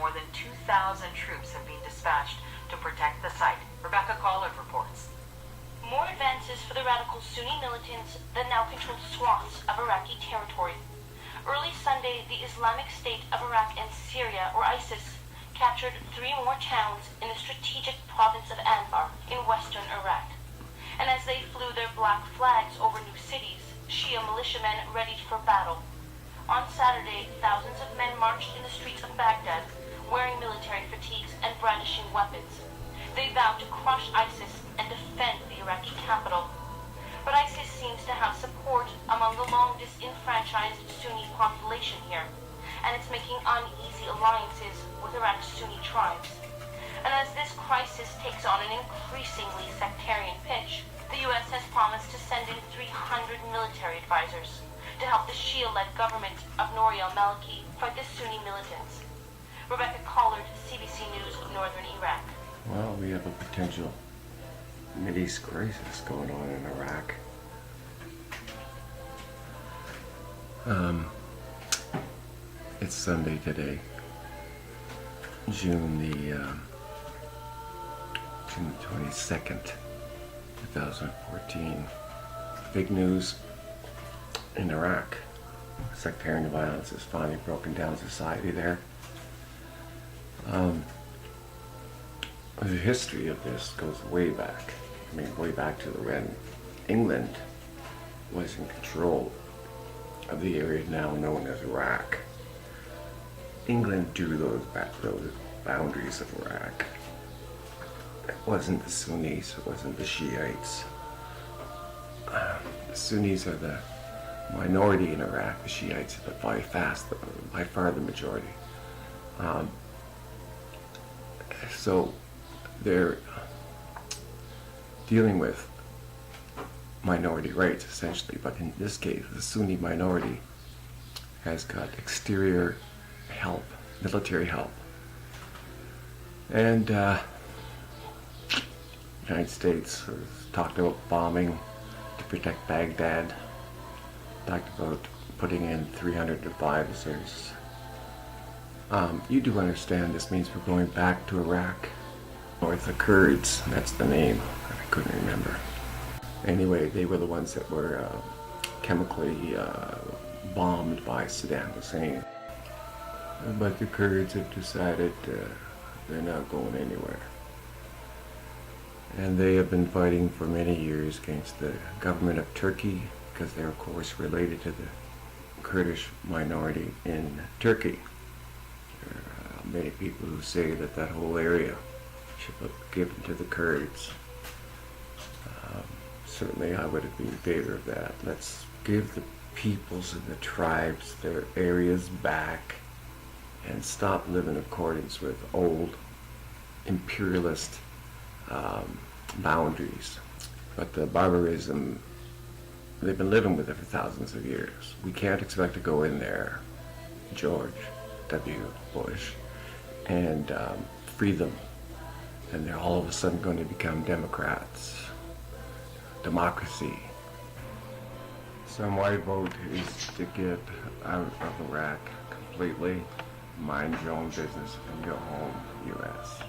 more than 2,000 troops have been dispatched to protect the site. Rebecca Collard reports. More advances for the radical Sunni militants that now control swaths of Iraqi territory. Early Sunday, the Islamic State of Iraq and Syria, or ISIS, captured 3 more towns in the strategic province of Anbar in western Iraq. And as they flew their black flags over new cities, Shia militiamen readied for battle. On Saturday, thousands of men marched in the streets of Baghdad, wearing military fatigues and brandishing weapons. They vowed to crush ISIS and defend the Iraqi capital. But ISIS seems to have support among the long disenfranchised Sunni population here, and it's making uneasy alliances with Iraq's Sunni tribes. And as this crisis takes on an increasingly sectarian pitch, the U.S. has promised to send in 300 military advisors to help the Shia-led government of Nouri al-Maliki fight the Sunni militants. Rebecca Collard, CBC News, Northern Iraq. Well, we have a potential Mideast crisis going on in Iraq. It's Sunday today, June 22nd, 2014. Big news in Iraq. Sectarian violence has finally broken down society there. The history of this goes way back. I mean, way back to when England was in control of the area now known as Iraq. England drew those boundaries of Iraq. It wasn't the Sunnis, it wasn't the Shiites. The Sunnis are the minority in Iraq. The Shiites are by far the majority. So they're dealing with minority rights essentially, but in this case the Sunni minority has got exterior help, military help, and the United States has talked about bombing to protect Baghdad, talked about putting in 300 advisors. You do understand this means we're going back to Iraq, or the Kurds, that's the name, I couldn't remember. Anyway, they were the ones that were chemically bombed by Saddam Hussein. But the Kurds have decided they're not going anywhere. And they have been fighting for many years against the government of Turkey, because they're of course related to the Kurdish minority in Turkey. There are many people who say that that whole area should be given to the Kurds. Certainly I would be in favor of that. Let's give the peoples and the tribes their areas back and stop living in accordance with old imperialist boundaries. But the barbarism, they've been living with it for thousands of years. We can't expect to go in there, George W. Bush, and free them, and they're all of a sudden going to become Democrats. Democracy. So my vote is to get out of Iraq completely, mind your own business, and go home, U.S.